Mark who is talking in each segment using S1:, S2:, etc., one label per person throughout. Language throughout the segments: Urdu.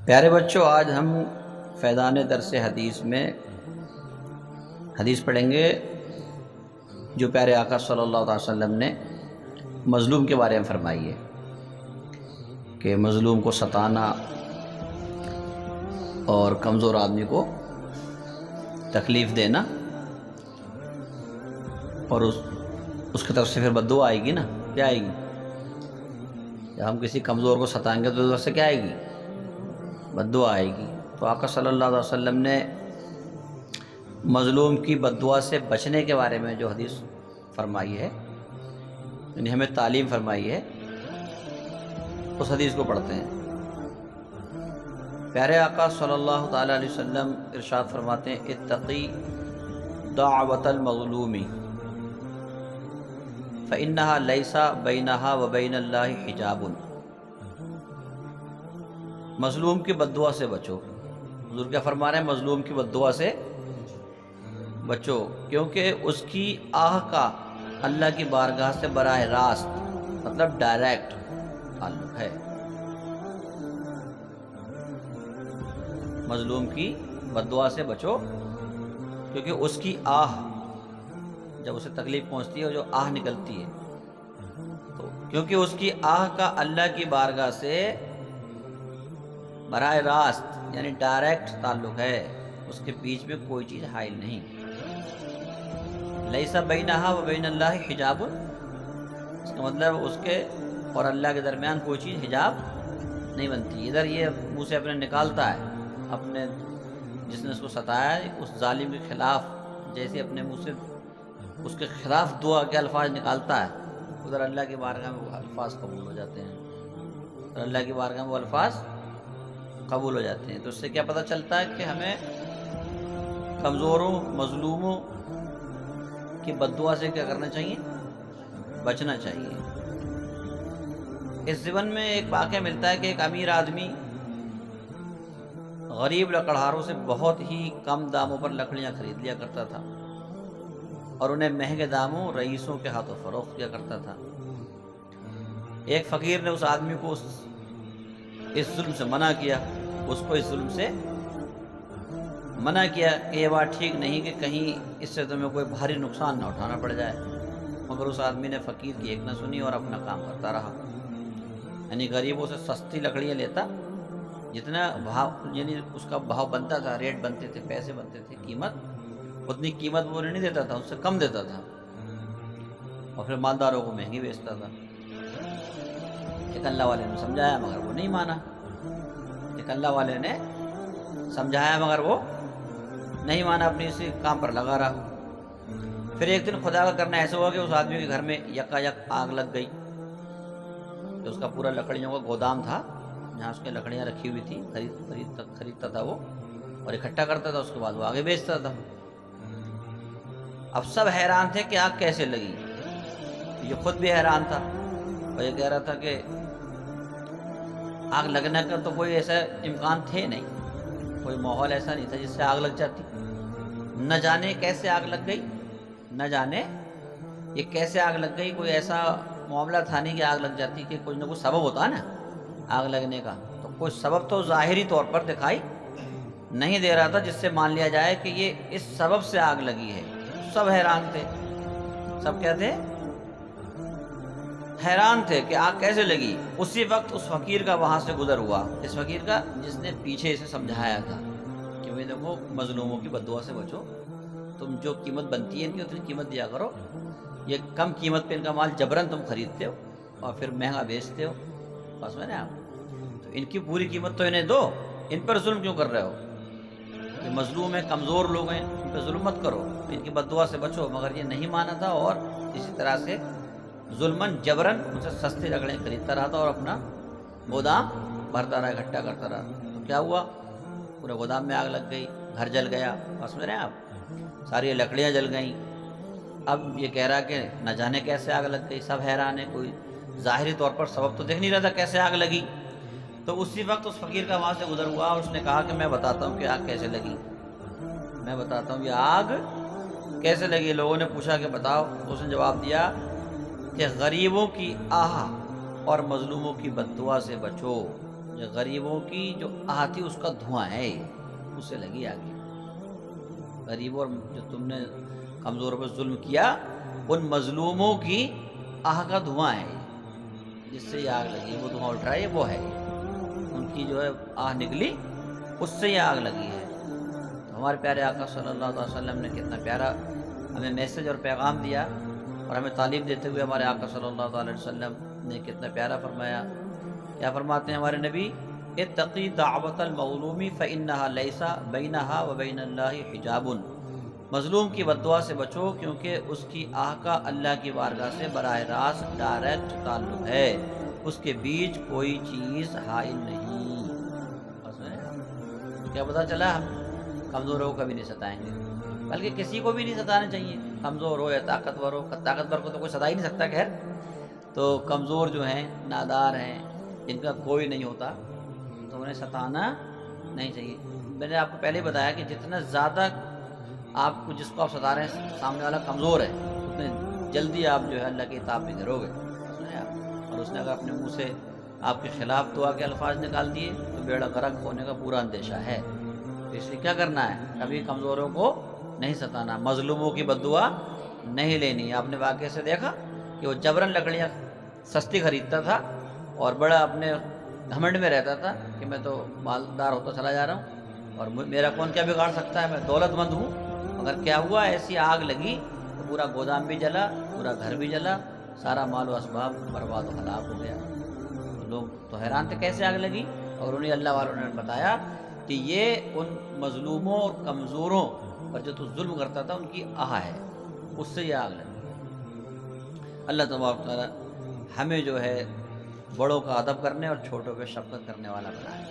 S1: پیارے بچوں، آج ہم فیضان درس حدیث میں حدیث پڑھیں گے جو پیارے آقا صلی اللہ علیہ وسلم نے مظلوم کے بارے میں فرمائی ہے کہ مظلوم کو ستانا اور کمزور آدمی کو تکلیف دینا، اور اس کی طرف سے پھر بد دعا آئے گی نا. کیا آئے گی؟ جب ہم کسی کمزور کو ستائیں گے تو ادھر سے کیا آئے گی؟ بد دعا آئے گی. تو آقا صلی اللہ علیہ وسلم نے مظلوم کی بد دعا سے بچنے کے بارے میں جو حدیث فرمائی ہے، یعنی ہمیں تعلیم فرمائی ہے، اس حدیث کو پڑھتے ہیں. پیارے آقا صلی اللہ تعالیٰ علیہ وسلم ارشاد فرماتے ہیں: اتقی دعوت المظلوم فإنها ليس بينها وبين الله حجاب. مظلوم کی بد دعا سے بچو. حضور کیا فرما رہے ہیں؟ مظلوم کی بد دعا سے بچو، کیونکہ اس کی آہ کا اللہ کی بارگاہ سے براہ راست، مطلب ڈائریکٹ تعلق ہے. مظلوم کی بد دعا سے بچو کیونکہ اس کی آہ، جب اسے تکلیف پہنچتی ہے اور جو آہ نکلتی ہے، تو کیونکہ اس کی آہ کا اللہ کی بارگاہ سے براہ راست یعنی ڈائریکٹ تعلق ہے، اس کے بیچ میں کوئی چیز حائل نہیں. لیس بینہا و بین اللہ حجاب، اس کا مطلب اس کے اور اللہ کے درمیان کوئی چیز حجاب نہیں بنتی. ادھر یہ منہ سے اپنے نکالتا ہے، اپنے جس نے اس کو ستایا ہے اس ظالم کے خلاف جیسے اپنے منہ سے اس کے خلاف دعا کے الفاظ نکالتا ہے، ادھر اللہ کی بارگاہ میں وہ الفاظ قبول ہو جاتے ہیں. ادھر اللہ کی بارگاہ میں وہ الفاظ قبول ہو جاتے ہیں. تو اس سے کیا پتہ چلتا ہے کہ ہمیں کمزوروں، مظلوموں کی بد دعا سے کیا کرنا چاہیے؟ بچنا چاہیے. اس زمن میں ایک واقعہ ملتا ہے کہ ایک امیر آدمی غریب لکڑہاروں سے بہت ہی کم داموں پر لکڑیاں خرید لیا کرتا تھا اور انہیں مہنگے داموں رئیسوں کے ہاتھوں فروخت کیا کرتا تھا. ایک فقیر نے اس آدمی کو اس ظلم سے منع کیا، اس کو اس ظلم سے منع کیا کہ یہ بات ٹھیک نہیں کہ کہیں اس سے تمہیں کوئی بھاری نقصان نہ اٹھانا پڑ جائے. مگر اس آدمی نے فقیر کی ایک نہ سنی اور اپنا کام کرتا رہا. یعنی غریبوں سے سستی لکڑیاں لیتا، جتنا بھاؤ یعنی اس کا بھاؤ بنتا تھا، ریٹ بنتے تھے، پیسے بنتے تھے، قیمت، اتنی قیمت وہ نہیں دیتا تھا، اس سے کم دیتا تھا اور پھر مالداروں کو مہنگی بیچتا تھا. ایک اللہ والے نے سمجھایا مگر وہ نہیں مانا. ایک اللہ والے نے سمجھایا مگر وہ نہیں مانا، اپنی اسی کام پر لگا رہا. پھر ایک دن خدا کا کرنا ایسا ہوا کہ اس آدمی کے گھر میں یکا یک آگ لگ گئی. تو اس کا پورا لکڑیوں کا گودام تھا جہاں اس کی لکڑیاں رکھی ہوئی تھی، خریدتا تھا وہ اور اکٹھا کرتا تھا، اس کے بعد وہ آگے بیچتا تھا. اب سب حیران تھے کہ آگ کیسے لگی. یہ خود بھی حیران تھا اور یہ کہہ رہا تھا کہ آگ لگنے کا تو کوئی ایسا امکان تھے نہیں، کوئی ماحول ایسا نہیں تھا جس سے آگ لگ جاتی. نہ جانے کیسے آگ لگ گئی، نہ جانے یہ کیسے آگ لگ گئی. کوئی ایسا معاملہ تھا نہیں کہ آگ لگ جاتی، کہ کچھ نہ کچھ سبب ہوتا ہے نا آگ لگنے کا. تو کوئی سبب تو ظاہری طور پر دکھائی نہیں دے رہا تھا جس سے مان لیا جائے کہ یہ اس سبب سے آگ لگی ہے. سب حیران تھے. سب کیا تھے؟ حیران تھے کہ آگ کیسے لگی. اسی وقت اس فقیر کا وہاں سے گزر ہوا، اس فقیر کا جس نے پیچھے اسے سمجھایا تھا کہ بھئی دیکھو مظلوموں کی بد دعا سے بچو، تم جو قیمت بنتی ہے ان کی اتنی قیمت دیا کرو. یہ کم قیمت پہ ان کا مال جبرن تم خریدتے ہو اور پھر مہنگا بیچتے ہو. بس میں نے آپ تو ان کی پوری قیمت تو انہیں دو، ان پر ظلم کیوں کر رہے ہو؟ یہ مظلوم ہیں، کمزور لوگ ہیں، ان پہ ظلم مت کرو، ان کی بد دعا سے بچو. مگر یہ نہیں مانا تھا اور اسی طرح سے ظلماً جبرن ان سے سستی لکڑیاں خریدتا رہا تھا اور اپنا گودام بھرتا رہا، اکٹھا کرتا رہا. تو کیا ہوا؟ پورے گودام میں آگ لگ گئی، گھر جل گیا. بس میں نے آپ ساری لکڑیاں جل گئیں. اب یہ کہہ رہا کہ نہ جانے کیسے آگ لگ گئی. سب حیران ہے، کوئی ظاہری طور پر سبب تو دیکھ نہیں رہا تھا کیسے آگ لگی. تو اسی وقت اس فقیر کا وہاں سے گزر ہوا اور اس نے کہا کہ میں بتاتا ہوں کہ آگ کیسے لگی، میں بتاتا ہوں یہ آگ کیسے لگی. لوگوں نے پوچھا کہ بتاؤ. اس نے جواب دیا کہ غریبوں کی آہ اور مظلوموں کی بد دعا سے بچو. جو غریبوں کی جو آہ تھی اس کا دھواں ہے یہ، اسے لگی آگے. غریبوں اور جو تم نے کمزوروں پر ظلم کیا ان مظلوموں کی آہ کا دھواں ہے یہ، جس سے یہ آگ لگی. وہ دھواں اٹھ رہا ہے وہ ہے یہ، ان کی جو ہے آہ نکلی اس سے یہ آگ لگی ہے. تو ہمارے پیارے آقا صلی اللہ علیہ وسلم نے کتنا پیارا ہمیں میسج اور پیغام دیا، اور ہمیں تعلیم دیتے ہوئے ہمارے آقا صلی اللہ علیہ وسلم نے کتنا پیارا فرمایا. کیا فرماتے ہیں ہمارے نبی؟ اتقی دعوت المظلوم فإنها لیس بینہا وبین اللہ حجاب. مظلوم کی بد دعا سے بچو کیونکہ اس کی آہ کا اللہ کی بارگاہ سے براہ راست ڈائریکٹ تعلق ہے، اس کے بیچ کوئی چیز حائل نہیں. کیا پتہ چلا؟ ہم کمزوروں کو کبھی نہیں ستائیں گے، بلکہ کسی کو بھی نہیں ستانا چاہیے، کمزور ہو یا طاقتور ہو. طاقتور کو تو کوئی ستا ہی نہیں سکتا. خیر، تو کمزور جو ہیں، نادار ہیں، جن کا کوئی نہیں ہوتا، تو انہیں ستانا نہیں چاہیے. میں نے آپ کو پہلے بتایا کہ جتنا زیادہ آپ کو جس کو آپ ستا رہے ہیں سامنے والا کمزور ہے، اتنے جلدی آپ جو ہے اللہ کی اطاعت میں کرو گے. اور اس نے اگر اپنے منہ سے آپ کے خلاف دعا کے الفاظ نکال دیے تو بیڑا غرق ہونے کا پورا اندیشہ ہے. اس لیے کیا کرنا ہے؟ کبھی کمزوروں کو نہیں ستانا، مظلوموں کی بد دعا نہیں لینی. آپ نے واقعے سے دیکھا کہ وہ جبراً لکڑیاں سستی خریدتا تھا اور بڑا اپنے گھمنڈ میں رہتا تھا کہ میں تو مالدار ہوتا چلا جا رہا ہوں اور میرا کون کیا بگاڑ سکتا ہے، میں دولت مند ہوں. مگر کیا ہوا؟ ایسی آگ لگی تو پورا گودام بھی جلا، پورا گھر بھی جلا، سارا مال و اسباب برباد و ہلاک ہو گیا. لوگ تو حیران تھے کیسے آگ لگی، اور انہیں اللہ والوں نے بتایا کہ یہ ان مظلوموں اور کمزوروں پر جو تو ظلم کرتا تھا ان کی آہ ہے، اس سے یہ آگ لگی. اللہ تبارک تعالیٰ ہمیں جو ہے بڑوں کا ادب کرنے اور چھوٹوں پہ شفقت کرنے والا بنائے،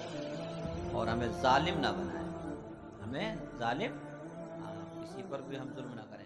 S1: اور ہمیں ظالم نہ بنائے. ہمیں ظالم کسی پر بھی ہم ظلم نہ کریں.